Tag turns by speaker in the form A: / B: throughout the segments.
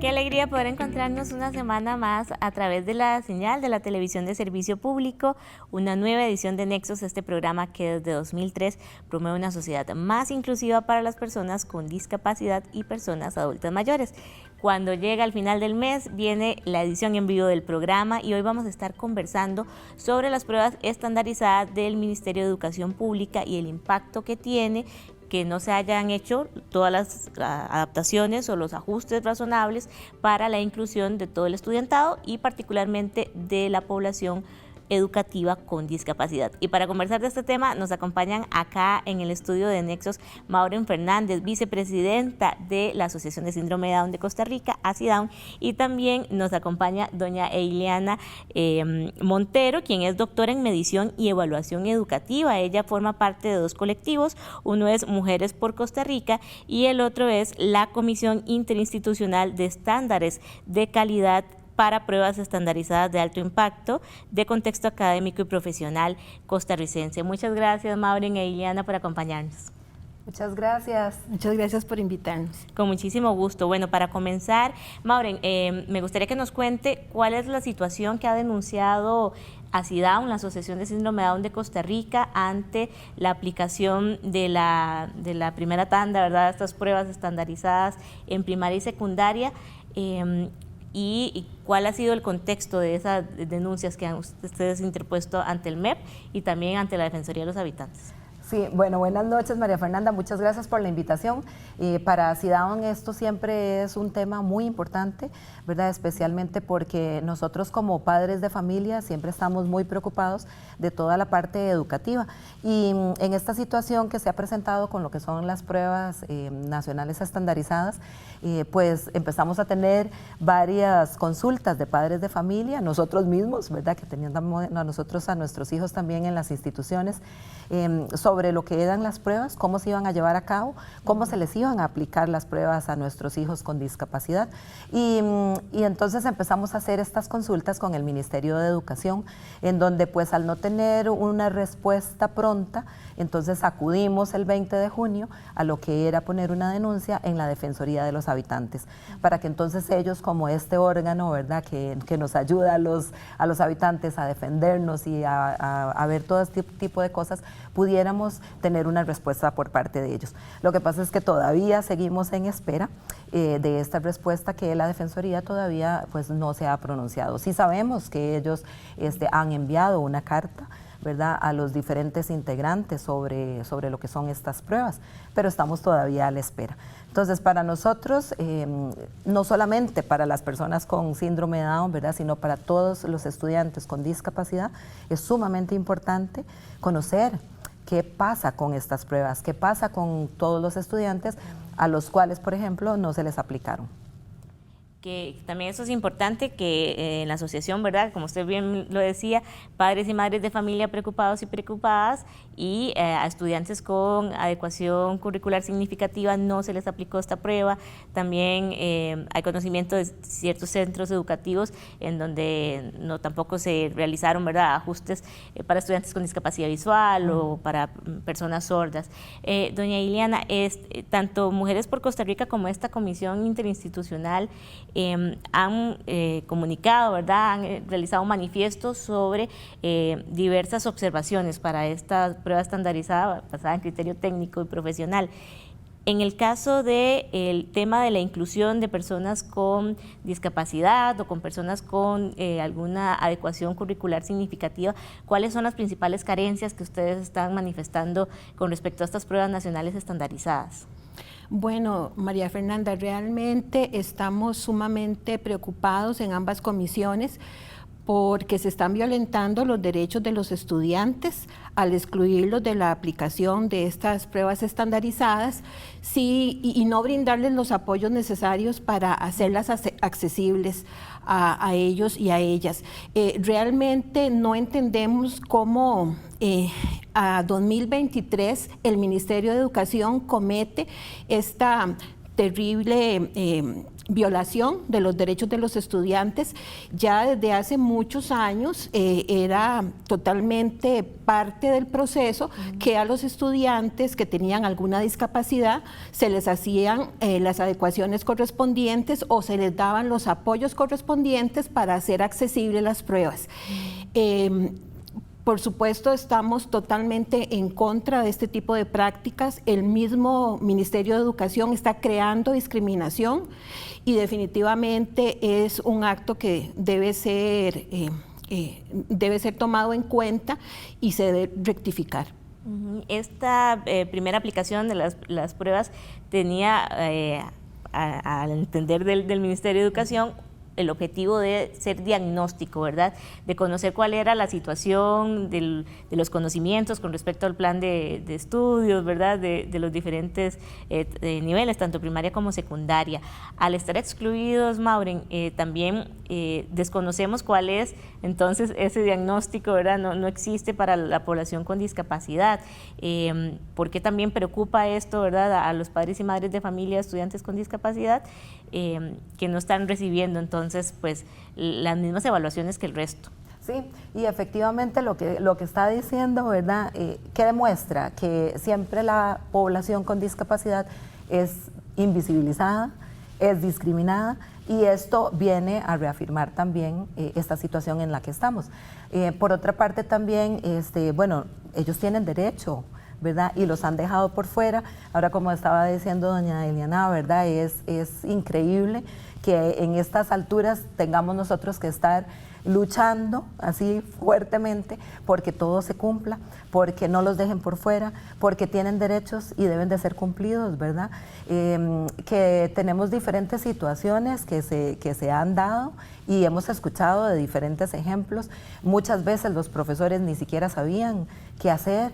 A: Qué alegría poder encontrarnos una semana más a través de la señal de la televisión de servicio público, una nueva edición de Nexos, este programa que desde 2003 promueve una sociedad más inclusiva para las personas con discapacidad y personas adultas mayores. Cuando llega al final del mes viene la edición en vivo del programa y hoy vamos a estar conversando sobre las pruebas estandarizadas del Ministerio de Educación Pública y el impacto que tiene que no se hayan hecho todas las adaptaciones o los ajustes razonables para la inclusión de todo el estudiantado y particularmente de la población educativa con discapacidad. Y para conversar de este tema nos acompañan acá en el estudio de Nexos Maureen Fernández, vicepresidenta de la Asociación de Síndrome de Down de Costa Rica, ASIDOwn, y también nos acompaña doña Eiliana Montero, quien es doctora en medición y evaluación educativa. Ella forma parte de dos colectivos, uno es Mujeres por Costa Rica y el otro es la Comisión Interinstitucional de Estándares de Calidad para pruebas estandarizadas de alto impacto de contexto académico y profesional costarricense. Muchas gracias, Maureen e Iliana, por acompañarnos.
B: Muchas gracias por invitarnos.
A: Con muchísimo gusto. Bueno, para comenzar, Maureen, me gustaría que nos cuente cuál es la situación que ha denunciado ASIDOwn, la Asociación de Síndrome de Down de Costa Rica, ante la aplicación de la primera tanda, ¿verdad?, estas pruebas estandarizadas en primaria y secundaria. Y cuál ha sido el contexto de esas denuncias que han ustedes interpuesto ante el MEP y también ante la Defensoría de los Habitantes.
B: Sí, bueno, buenas noches, María Fernanda, muchas gracias por la invitación. Para ASIDOwn esto siempre es un tema muy importante, ¿verdad? Especialmente porque nosotros como padres de familia siempre estamos muy preocupados de toda la parte educativa. Y en esta situación que se ha presentado con lo que son las pruebas nacionales estandarizadas, pues empezamos a tener varias consultas de padres de familia, nosotros mismos, ¿verdad?, que teníamos a nuestros hijos también en las instituciones, sobre lo que eran las pruebas, cómo se iban a llevar a cabo, cómo se les iban a aplicar las pruebas a nuestros hijos con discapacidad. Y entonces empezamos a hacer estas consultas con el Ministerio de Educación, en donde pues al no tener una respuesta pronta, entonces acudimos el 20 de junio a lo que era poner una denuncia en la Defensoría de los Habitantes, para que entonces ellos, como este órgano, ¿verdad?, que nos ayuda a los habitantes a defendernos y a ver todo este tipo de cosas, pudiéramos tener una respuesta por parte de ellos. Lo que pasa es que todavía seguimos en espera de esta respuesta, que la Defensoría todavía pues no se ha pronunciado. Sí sabemos que ellos han enviado una carta, ¿verdad?, a los diferentes integrantes sobre lo que son estas pruebas, pero estamos todavía a la espera. Entonces, para nosotros, no solamente para las personas con síndrome de Down, ¿verdad?, sino para todos los estudiantes con discapacidad, es sumamente importante conocer qué pasa con estas pruebas, qué pasa con todos los estudiantes a los cuales, por ejemplo, no se les aplicaron.
A: Que también eso es importante, que en la asociación, ¿verdad?, como usted bien lo decía, padres y madres de familia preocupados y preocupadas, y a estudiantes con adecuación curricular significativa no se les aplicó esta prueba. También hay conocimiento de ciertos centros educativos en donde tampoco se realizaron, ¿verdad?, ajustes para estudiantes con discapacidad visual o para personas sordas. Doña Iliana, tanto Mujeres por Costa Rica como esta comisión interinstitucional han comunicado, ¿verdad?, han realizado manifiestos sobre diversas observaciones para esta prueba estandarizada basada en criterio técnico y profesional. En el caso del tema de la inclusión de personas con discapacidad o con personas con alguna adecuación curricular significativa, ¿cuáles son las principales carencias que ustedes están manifestando con respecto a estas pruebas nacionales estandarizadas?
C: Bueno, María Fernanda, realmente estamos sumamente preocupados en ambas comisiones porque se están violentando los derechos de los estudiantes al excluirlos de la aplicación de estas pruebas estandarizadas y no brindarles los apoyos necesarios para hacerlas accesibles a ellos y a ellas. Realmente no entendemos cómo a 2023 el Ministerio de Educación comete esta terrible violación de los derechos de los estudiantes. Ya desde hace muchos años era totalmente parte del proceso que a los estudiantes que tenían alguna discapacidad se les hacían las adecuaciones correspondientes o se les daban los apoyos correspondientes para hacer accesibles las pruebas. Por supuesto, estamos totalmente en contra de este tipo de prácticas. El mismo Ministerio de Educación está creando discriminación y definitivamente es un acto que debe ser tomado en cuenta y se debe rectificar.
A: Esta primera aplicación de las pruebas tenía, al entender del Ministerio de Educación, el objetivo de ser diagnóstico, ¿verdad? De conocer cuál era la situación de los conocimientos con respecto al plan de estudios, ¿verdad? De los diferentes niveles, tanto primaria como secundaria. Al estar excluidos, Maureen, también desconocemos cuál es entonces ese diagnóstico, ¿verdad? No existe para la población con discapacidad. ¿Por qué también preocupa esto, ¿verdad? A los padres y madres de familia, estudiantes con discapacidad, que no están recibiendo entonces pues las mismas evaluaciones que el resto?
B: Sí, y efectivamente lo que está diciendo, ¿verdad? Que demuestra que siempre la población con discapacidad es invisibilizada, es discriminada, y esto viene a reafirmar también esta situación en la que estamos. Por otra parte también, bueno, ellos tienen derecho, ¿verdad? Y los han dejado por fuera. Ahora, como estaba diciendo doña Eliana, ¿verdad? Es increíble que en estas alturas tengamos nosotros que estar luchando así fuertemente porque todo se cumpla, porque no los dejen por fuera, porque tienen derechos y deben de ser cumplidos, ¿verdad? Que tenemos diferentes situaciones que se han dado y hemos escuchado de diferentes ejemplos. Muchas veces los profesores ni siquiera sabían qué hacer.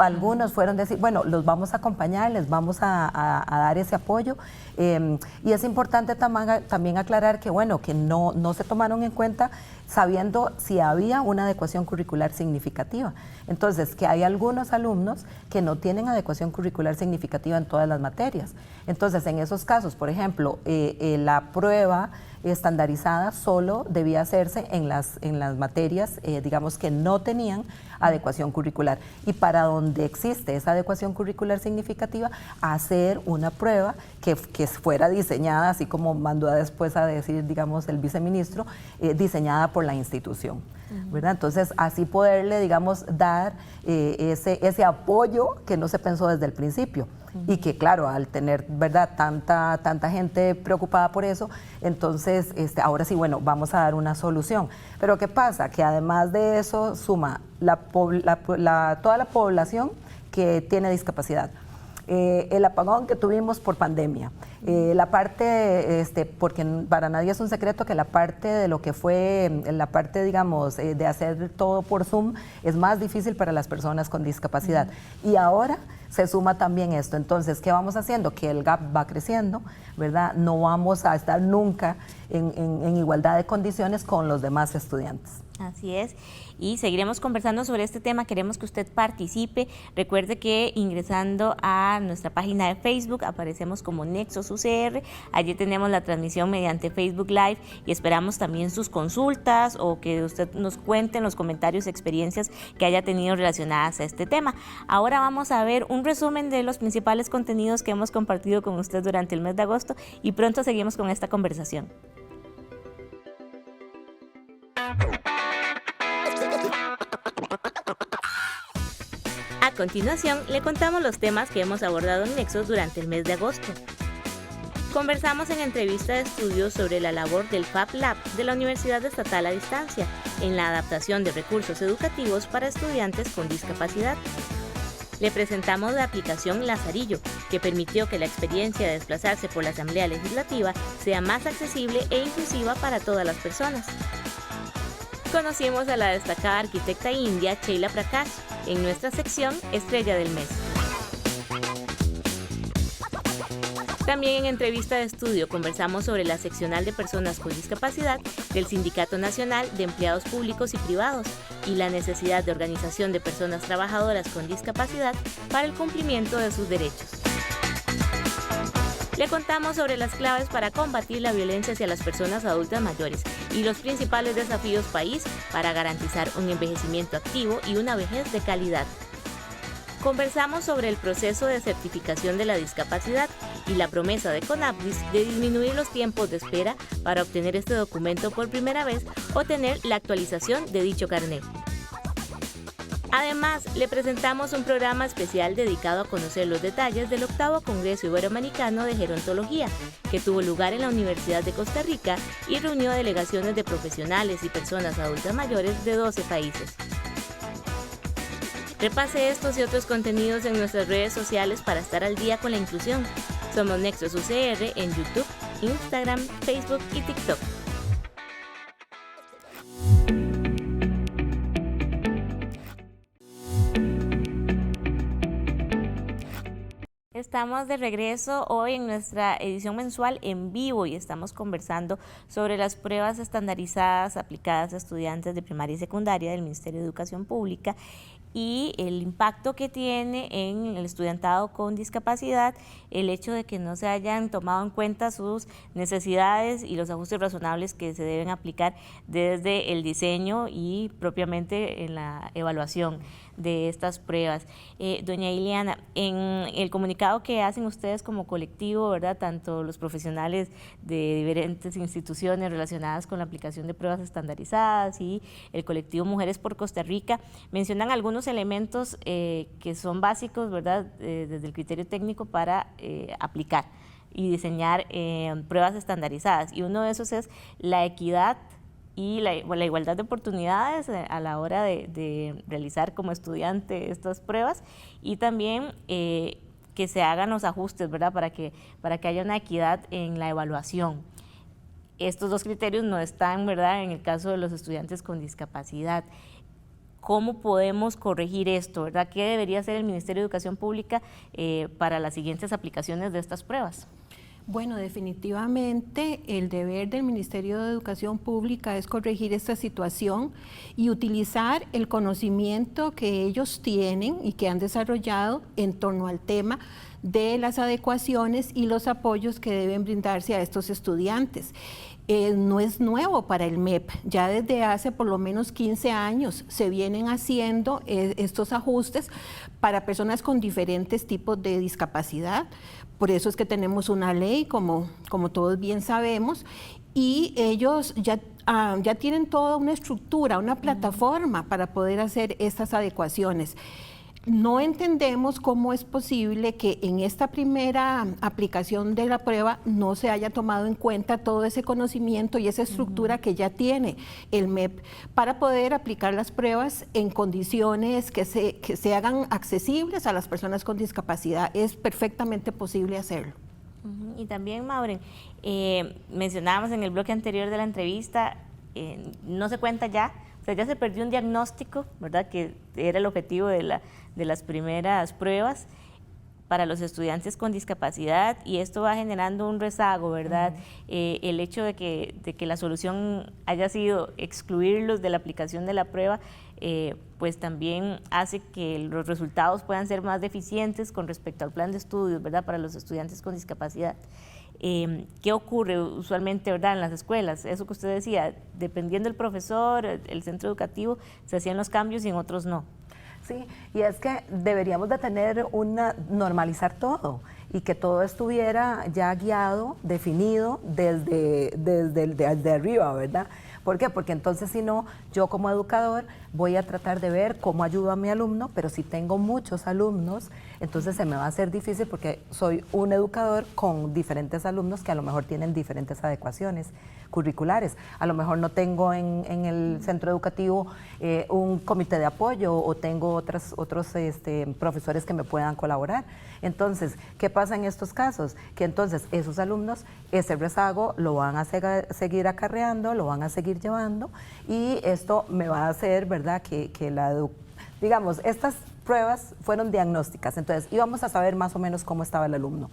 B: Algunos fueron decir, bueno, los vamos a acompañar, les vamos a dar ese apoyo, y es importante también aclarar que, bueno, que no se tomaron en cuenta sabiendo si había una adecuación curricular significativa. Entonces, que hay algunos alumnos que no tienen adecuación curricular significativa en todas las materias. Entonces, en esos casos, por ejemplo, la prueba estandarizada solo debía hacerse en las materias, digamos, que no tenían adecuación curricular. Y para donde existe esa adecuación curricular significativa, hacer una prueba que fuera diseñada, así como mandó después a decir, digamos, el viceministro, diseñada por la institución, ¿verdad? Entonces, así poderle, digamos, dar ese apoyo que no se pensó desde el principio. Y que, claro, al tener, ¿verdad?, tanta gente preocupada por eso, entonces ahora sí, bueno, vamos a dar una solución. Pero ¿qué pasa? Que además de eso suma toda la población que tiene discapacidad. El apagón que tuvimos por pandemia, la parte, porque para nadie es un secreto que la parte de lo que fue, la parte, digamos, de hacer todo por Zoom es más difícil para las personas con discapacidad. Y ahora se suma también esto. Entonces, ¿qué vamos haciendo? Que el gap va creciendo, ¿verdad? No vamos a estar nunca en igualdad de condiciones con los demás estudiantes.
A: Así es, y seguiremos conversando sobre este tema. Queremos que usted participe. Recuerde que ingresando a nuestra página de Facebook aparecemos como Nexos UCR. Allí tenemos la transmisión mediante Facebook Live y esperamos también sus consultas o que usted nos cuente en los comentarios experiencias que haya tenido relacionadas a este tema. Ahora vamos a ver un resumen de los principales contenidos que hemos compartido con usted durante el mes de agosto y pronto seguimos con esta conversación. A continuación, le contamos los temas que hemos abordado en Nexos durante el mes de agosto. Conversamos en entrevista de estudio sobre la labor del Fab Lab de la Universidad Estatal a Distancia en la adaptación de recursos educativos para estudiantes con discapacidad. Le presentamos la aplicación Lazarillo, que permitió que la experiencia de desplazarse por la Asamblea Legislativa sea más accesible e inclusiva para todas las personas. Conocimos a la destacada arquitecta india Sheila Prakash en nuestra sección Estrella del Mes. También en entrevista de estudio conversamos sobre la seccional de personas con discapacidad del Sindicato Nacional de Empleados Públicos y Privados y la necesidad de organización de personas trabajadoras con discapacidad para el cumplimiento de sus derechos. Le contamos sobre las claves para combatir la violencia hacia las personas adultas mayores y los principales desafíos país para garantizar un envejecimiento activo y una vejez de calidad. Conversamos sobre el proceso de certificación de la discapacidad y la promesa de CONAPDIS de disminuir los tiempos de espera para obtener este documento por primera vez o tener la actualización de dicho carnet. Además, le presentamos un programa especial dedicado a conocer los detalles del 8º Congreso Iberoamericano de Gerontología, que tuvo lugar en la Universidad de Costa Rica y reunió a delegaciones de profesionales y personas adultas mayores de 12 países. Repase estos y otros contenidos en nuestras redes sociales para estar al día con la inclusión. Somos Nexos UCR en YouTube, Instagram, Facebook y TikTok. Estamos de regreso hoy en nuestra edición mensual en vivo y estamos conversando sobre las pruebas estandarizadas aplicadas a estudiantes de primaria y secundaria del Ministerio de Educación Pública y el impacto que tiene en el estudiantado con discapacidad, el hecho de que no se hayan tomado en cuenta sus necesidades y los ajustes razonables que se deben aplicar desde el diseño y propiamente en la evaluación de estas pruebas. Doña Ileana, en el comunicado que hacen ustedes como colectivo, ¿verdad?, tanto los profesionales de diferentes instituciones relacionadas con la aplicación de pruebas estandarizadas y el colectivo Mujeres por Costa Rica, mencionan algunos elementos que son básicos, ¿verdad?, desde el criterio técnico para aplicar y diseñar pruebas estandarizadas, y uno de esos es la equidad y la igualdad de oportunidades a la hora de realizar como estudiante estas pruebas, y también que se hagan los ajustes, ¿verdad?, para que haya una equidad en la evaluación. Estos dos criterios no están, ¿verdad?, en el caso de los estudiantes con discapacidad. ¿Cómo podemos corregir esto, verdad? ¿Qué debería hacer el Ministerio de Educación Pública para las siguientes aplicaciones de estas pruebas?
C: Bueno, definitivamente el deber del Ministerio de Educación Pública es corregir esta situación y utilizar el conocimiento que ellos tienen y que han desarrollado en torno al tema de las adecuaciones y los apoyos que deben brindarse a estos estudiantes. No es nuevo para el MEP, ya desde hace por lo menos 15 años se vienen haciendo estos ajustes para personas con diferentes tipos de discapacidad. Por eso es que tenemos una ley, como todos bien sabemos, y ellos ya tienen toda una estructura, una plataforma para poder hacer estas adecuaciones. No entendemos cómo es posible que en esta primera aplicación de la prueba no se haya tomado en cuenta todo ese conocimiento y esa estructura que ya tiene el MEP para poder aplicar las pruebas en condiciones que se hagan accesibles a las personas con discapacidad. Es perfectamente posible hacerlo.
A: Y también, Maureen, mencionábamos en el bloque anterior de la entrevista, no se cuenta ya, o sea, ya se perdió un diagnóstico, ¿verdad?, que era el objetivo de las primeras pruebas para los estudiantes con discapacidad, y esto va generando un rezago, ¿verdad? El hecho de que la solución haya sido excluirlos de la aplicación de la prueba, pues también hace que los resultados puedan ser más deficientes con respecto al plan de estudios, ¿verdad?, para los estudiantes con discapacidad. ¿Qué ocurre usualmente, verdad, en las escuelas? Eso que usted decía, dependiendo del profesor, el centro educativo, se hacían los cambios y en otros no.
B: Sí, y es que deberíamos de tener normalizar todo y que todo estuviera ya guiado, definido desde arriba, ¿verdad? ¿Por qué? Porque entonces si no, yo como educador voy a tratar de ver cómo ayudo a mi alumno, pero si tengo muchos alumnos, entonces se me va a hacer difícil porque soy un educador con diferentes alumnos que a lo mejor tienen diferentes adecuaciones curriculares. A lo mejor no tengo en el centro educativo un comité de apoyo o tengo otros profesores que me puedan colaborar. Entonces, ¿qué pasa en estos casos? Que entonces esos alumnos, ese rezago lo van a seguir acarreando, lo van a seguir llevando, y esto me va a hacer, ¿verdad?, que digamos, estas pruebas fueron diagnósticas, entonces íbamos a saber más o menos cómo estaba el alumno.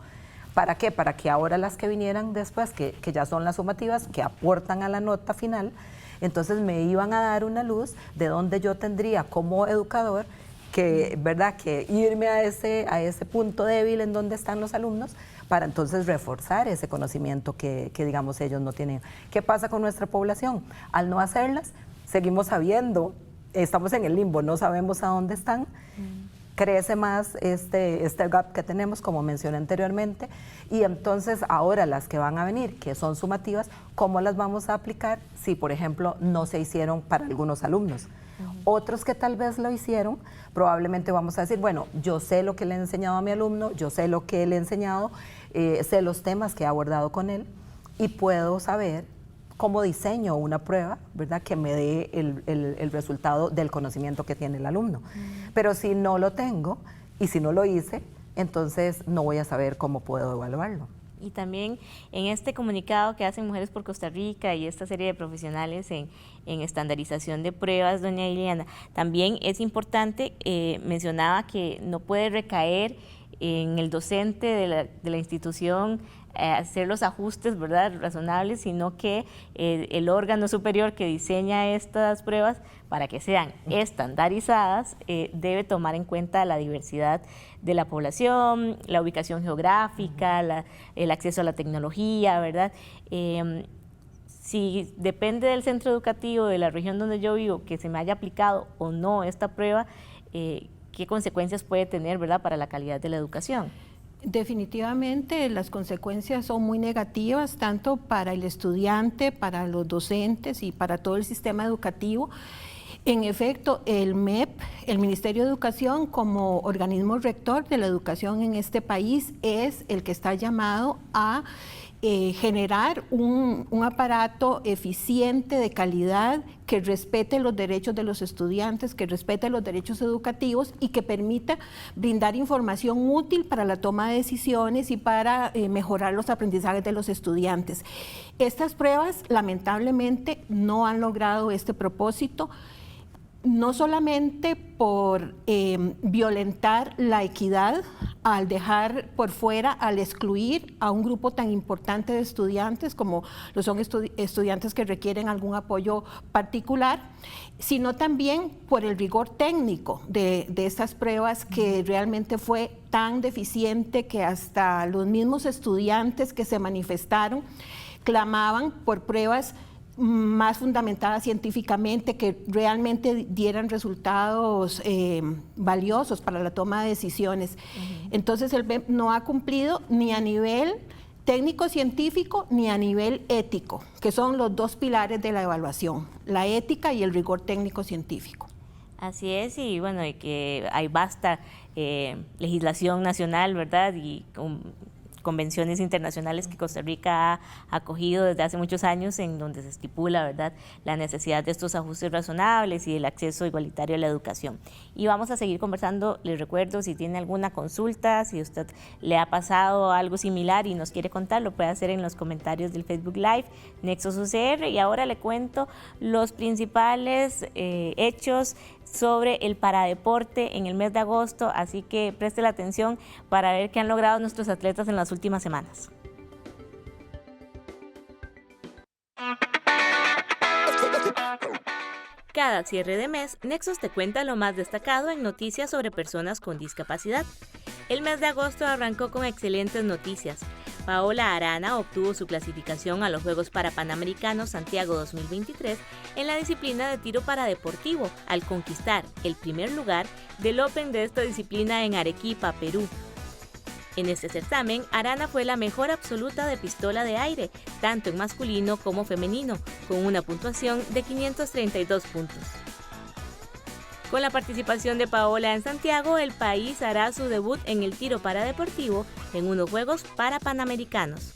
B: ¿Para qué? Para que ahora las que vinieran después, que ya son las sumativas, que aportan a la nota final, entonces me iban a dar una luz de donde yo tendría como educador que, ¿verdad? Que irme a ese punto débil en donde están los alumnos para entonces reforzar ese conocimiento que digamos ellos no tienen. ¿Qué pasa con nuestra población? Al no hacerlas, seguimos sabiendo, estamos en el limbo, no sabemos a dónde están. Crece más este gap que tenemos, como mencioné anteriormente, y entonces ahora las que van a venir, que son sumativas, ¿cómo las vamos a aplicar si, por ejemplo, no se hicieron para algunos alumnos? Otros que tal vez lo hicieron, probablemente vamos a decir, bueno, yo sé lo que le he enseñado a mi alumno, yo sé lo que le he enseñado, sé los temas que he abordado con él y puedo saber cómo diseño una prueba, ¿verdad? Que me dé el resultado del conocimiento que tiene el alumno. Pero si no lo tengo y si no lo hice, entonces no voy a saber cómo puedo evaluarlo.
A: Y también en este comunicado que hacen Mujeres por Costa Rica y esta serie de profesionales en estandarización de pruebas, doña Liliana, también es importante, mencionaba que no puede recaer en el docente de la institución hacer los ajustes, ¿verdad?, razonables, sino que el órgano superior que diseña estas pruebas para que sean estandarizadas debe tomar en cuenta la diversidad de la población, la ubicación geográfica, el acceso a la tecnología, ¿verdad? Si depende del centro educativo de la región donde yo vivo que se me haya aplicado o no esta prueba, ¿qué consecuencias puede tener, ¿verdad?, para la calidad de la educación?
C: Definitivamente las consecuencias son muy negativas, tanto para el estudiante, para los docentes y para todo el sistema educativo. En efecto, el MEP, el Ministerio de Educación, como organismo rector de la educación en este país, es el que está llamado a generar un aparato eficiente, de calidad, que respete los derechos de los estudiantes, que respete los derechos educativos y que permita brindar información útil para la toma de decisiones y para mejorar los aprendizajes de los estudiantes. Estas pruebas, lamentablemente, no han logrado este propósito, no solamente por violentar la equidad al dejar por fuera, al excluir a un grupo tan importante de estudiantes como lo son estudiantes que requieren algún apoyo particular, sino también por el rigor técnico de estas pruebas, que realmente fue tan deficiente que hasta los mismos estudiantes que se manifestaron clamaban por pruebas más fundamentadas científicamente, que realmente dieran resultados valiosos para la toma de decisiones. Entonces el MEP no ha cumplido ni a nivel técnico-científico ni a nivel ético, que son los dos pilares de la evaluación, la ética y el rigor técnico-científico.
A: Así es, y bueno, y que hay vasta legislación nacional, ¿verdad?, y convenciones internacionales que Costa Rica ha acogido desde hace muchos años, en donde se estipula, ¿verdad?, la necesidad de estos ajustes razonables y el acceso igualitario a la educación. Y vamos a seguir conversando. Les recuerdo, si tiene alguna consulta, si usted le ha pasado algo similar y nos quiere contar, lo puede hacer en los comentarios del Facebook Live Nexos UCR. Y ahora le cuento los principales hechos sobre el paradeporte en el mes de agosto, así que preste la atención para ver qué han logrado nuestros atletas en las últimas semanas. Cada cierre de mes, Nexos te cuenta lo más destacado en noticias sobre personas con discapacidad. El mes de agosto arrancó con excelentes noticias. Paola Arana obtuvo su clasificación a los Juegos Parapanamericanos Santiago 2023 en la disciplina de tiro paradeportivo, al conquistar el primer lugar del Open de esta disciplina en Arequipa, Perú. En este certamen, Arana fue la mejor absoluta de pistola de aire, tanto en masculino como femenino, con una puntuación de 532 puntos. Con la participación de Paola en Santiago, el país hará su debut en el tiro paradeportivo en unos Juegos Parapanamericanos.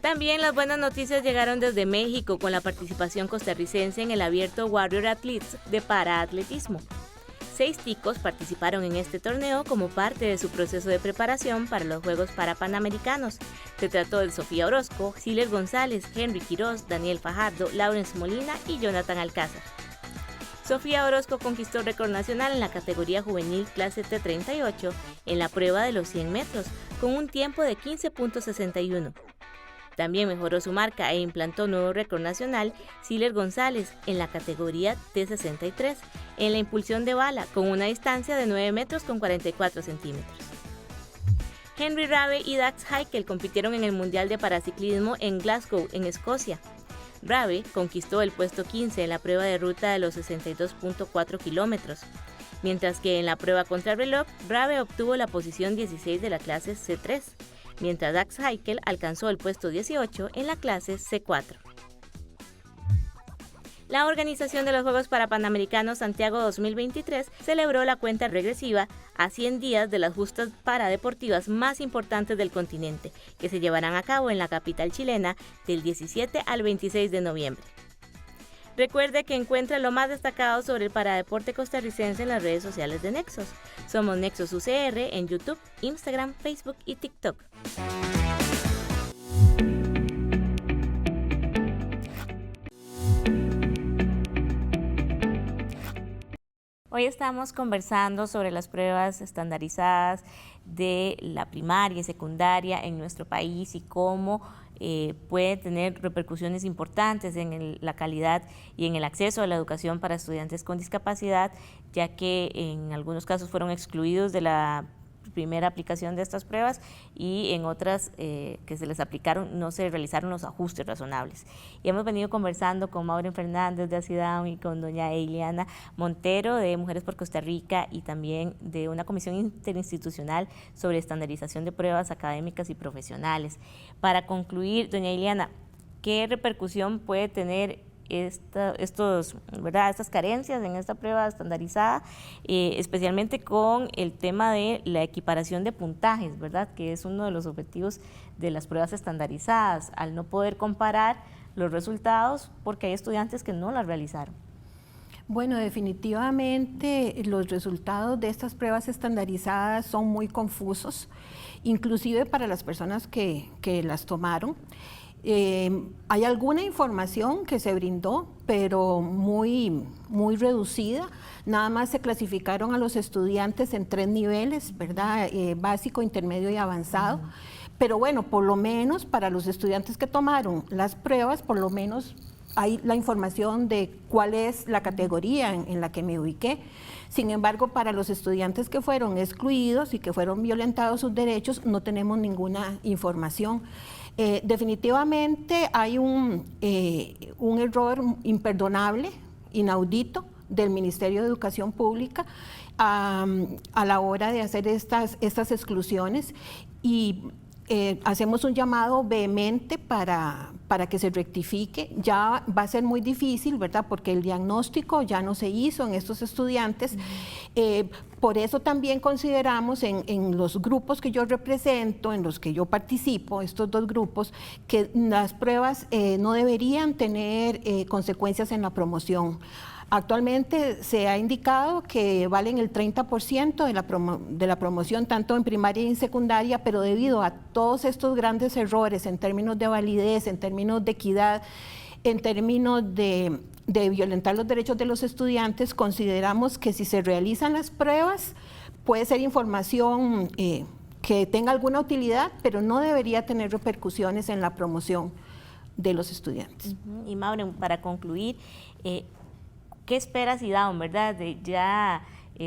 A: También las buenas noticias llegaron desde México con la participación costarricense en el abierto Warrior Athletes de paraatletismo. 6 ticos participaron en este torneo como parte de su proceso de preparación para los Juegos Parapanamericanos. Se trató de Sofía Orozco, Siles González, Henry Quiroz, Daniel Fajardo, Lawrence Molina y Jonathan Alcázar. Sofía Orozco conquistó récord nacional en la categoría juvenil clase T38 en la prueba de los 100 metros, con un tiempo de 15.61. También mejoró su marca e implantó nuevo récord nacional Siler González en la categoría T63 en la impulsión de bala con una distancia de 9 metros con 44 centímetros. Henry Rabe y Dax Haikle compitieron en el Mundial de Paraciclismo en Glasgow, en Escocia. Rabe conquistó el puesto 15 en la prueba de ruta de los 62.4 kilómetros, mientras que en la prueba contrarreloj, Rabe obtuvo la posición 16 de la clase C3, mientras Dax Haikle alcanzó el puesto 18 en la clase C4. La organización de los Juegos Parapanamericanos Santiago 2023 celebró la cuenta regresiva a 100 días de las justas paradeportivas más importantes del continente, que se llevarán a cabo en la capital chilena del 17 al 26 de noviembre. Recuerde que encuentra lo más destacado sobre el paradeporte costarricense en las redes sociales de Nexos. Somos Nexos UCR en YouTube, Instagram, Facebook y TikTok. Hoy estamos conversando sobre las pruebas estandarizadas de la primaria y secundaria en nuestro país y cómo puede tener repercusiones importantes en la calidad y en el acceso a la educación para estudiantes con discapacidad, ya que en algunos casos fueron excluidos de la primera aplicación de estas pruebas y en otras que se les aplicaron no se realizaron los ajustes razonables. Y hemos venido conversando con Maureen Fernández de ACIDAUN y con doña Eiliana Montero de Mujeres por Costa Rica y también de una comisión interinstitucional sobre estandarización de pruebas académicas y profesionales. Para concluir, doña Eiliana, ¿qué repercusión puede tener estas carencias en esta prueba estandarizada, especialmente con el tema de la equiparación de puntajes, ¿verdad?, que es uno de los objetivos de las pruebas estandarizadas, al no poder comparar los resultados porque hay estudiantes que no las realizaron?
C: Bueno, definitivamente los resultados de estas pruebas estandarizadas son muy confusos, inclusive para las personas que las tomaron. Hay alguna información que se brindó, pero muy reducida. Nada más se clasificaron a los estudiantes en 3 niveles, ¿verdad? Básico, intermedio y avanzado. Pero bueno, por lo menos para los estudiantes que tomaron las pruebas, por lo menos hay la información de cuál es la categoría en la que me ubiqué. Sin embargo, para los estudiantes que fueron excluidos y que fueron violentados sus derechos, no tenemos ninguna información. Definitivamente hay un error imperdonable, inaudito, del Ministerio de Educación Pública a la hora de hacer estas exclusiones y hacemos un llamado vehemente para que se rectifique. Ya va a ser muy difícil, ¿verdad?, porque el diagnóstico ya no se hizo en estos estudiantes. Por eso también consideramos en los grupos que yo represento, en los que yo participo, estos 2 grupos, que las pruebas no deberían tener consecuencias en la promoción. Actualmente se ha indicado que valen el 30% de la promoción tanto en primaria y en secundaria, pero debido a todos estos grandes errores en términos de validez, en términos de equidad, en términos de violentar los derechos de los estudiantes, consideramos que si se realizan las pruebas puede ser información que tenga alguna utilidad, pero no debería tener repercusiones en la promoción de los estudiantes.
A: Y Maureen, para concluir, ¿qué espera ACIDAUN, verdad? Ya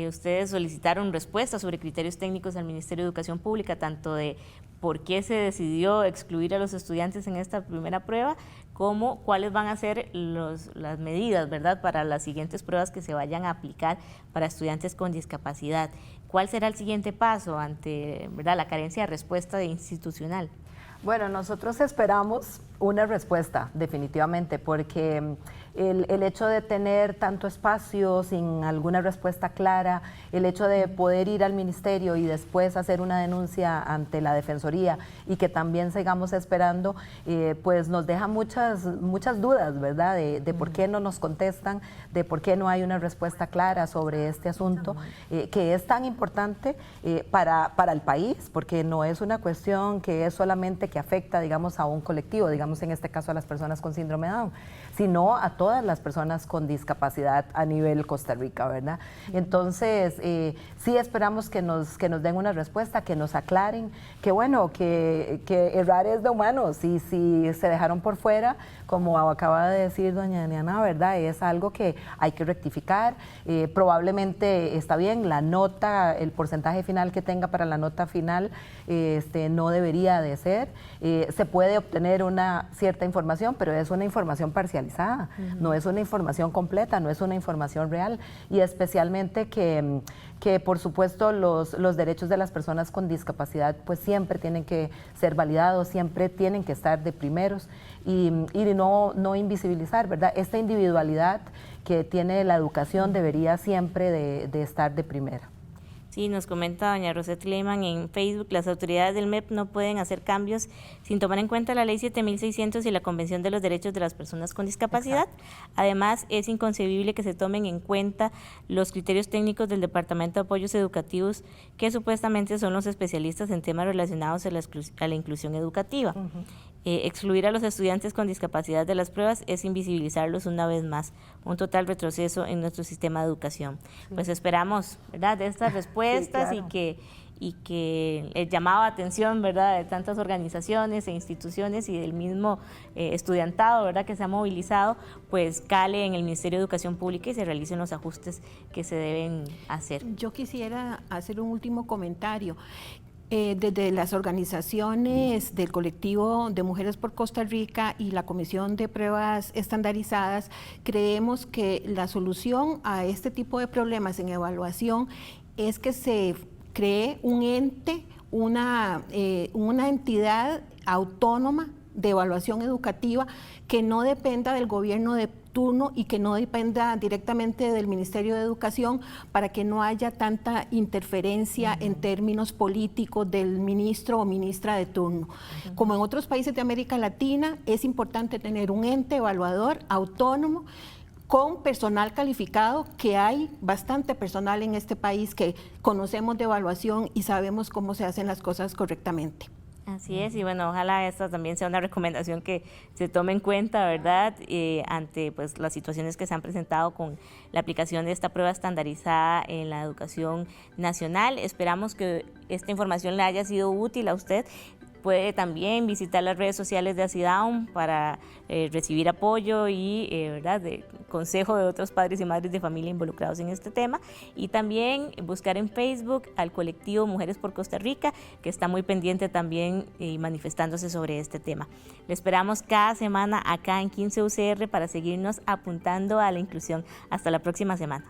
A: ustedes solicitaron respuestas sobre criterios técnicos al Ministerio de Educación Pública, tanto de por qué se decidió excluir a los estudiantes en esta primera prueba, como cuáles van a ser las medidas, ¿verdad?, para las siguientes pruebas que se vayan a aplicar para estudiantes con discapacidad. ¿Cuál será el siguiente paso ante, ¿verdad?, la carencia de respuesta institucional?
B: Bueno, nosotros esperamos una respuesta, definitivamente, porque el hecho de tener tanto espacio sin alguna respuesta clara, el hecho de poder ir al ministerio y después hacer una denuncia ante la Defensoría y que también sigamos esperando, pues nos deja muchas muchas dudas, ¿verdad? De por qué no nos contestan, de por qué no hay una respuesta clara sobre este asunto, que es tan importante para el país, porque no es una cuestión que es solamente que afecta, digamos, a un colectivo, digamos en este caso a las personas con síndrome de Down, sino a todas las personas con discapacidad a nivel Costa Rica, ¿verdad? Entonces, sí esperamos que nos den una respuesta, que nos aclaren, que bueno, que errar es de humanos, y si se dejaron por fuera, como acaba de decir doña Diana, ¿verdad? Es algo que hay que rectificar. Probablemente está bien, la nota, el porcentaje final que tenga para la nota final no debería de ser. Se puede obtener una cierta información, pero es una información parcializada, no es una información completa, no es una información real, y especialmente que por supuesto los derechos de las personas con discapacidad pues siempre tienen que ser validados, siempre tienen que estar de primeros, y no invisibilizar, ¿verdad? Esta individualidad que tiene la educación debería siempre de estar de primera.
A: Sí, nos comenta doña Rosette Lehmann en Facebook, las autoridades del MEP no pueden hacer cambios sin tomar en cuenta la ley 7600 y la Convención de los Derechos de las Personas con Discapacidad. Exacto. Además, es inconcebible que se tomen en cuenta los criterios técnicos del Departamento de Apoyos Educativos, que supuestamente son los especialistas en temas relacionados a la inclusión educativa. Excluir a los estudiantes con discapacidad de las pruebas es invisibilizarlos una vez más, un total retroceso en nuestro sistema de educación. Pues esperamos, ¿verdad?, de estas respuestas, sí, claro. y que el llamado a atención, ¿verdad?, de tantas organizaciones e instituciones y del mismo estudiantado, ¿verdad?, que se ha movilizado, pues cale en el Ministerio de Educación Pública y se realicen los ajustes que se deben hacer.
C: Yo quisiera hacer un último comentario. Desde las organizaciones del colectivo de Mujeres por Costa Rica y la Comisión de Pruebas Estandarizadas, creemos que la solución a este tipo de problemas en evaluación es que se cree un ente, una entidad autónoma de evaluación educativa que no dependa del gobierno de turno y que no dependa directamente del Ministerio de Educación, para que no haya tanta interferencia en términos políticos del ministro o ministra de turno. Como en otros países de América Latina, es importante tener un ente evaluador autónomo con personal calificado, que hay bastante personal en este país que conocemos de evaluación y sabemos cómo se hacen las cosas correctamente.
A: Así es, y bueno, ojalá esta también sea una recomendación que se tome en cuenta, ¿verdad?, ante pues las situaciones que se han presentado con la aplicación de esta prueba estandarizada en la educación nacional. Esperamos que esta información le haya sido útil a usted. Puede también visitar las redes sociales de ACIDAUM para recibir apoyo y ¿verdad?, de consejo de otros padres y madres de familia involucrados en este tema, y también buscar en Facebook al colectivo Mujeres por Costa Rica, que está muy pendiente también y manifestándose sobre este tema. Le esperamos cada semana acá en 15 UCR para seguirnos apuntando a la inclusión. Hasta la próxima semana.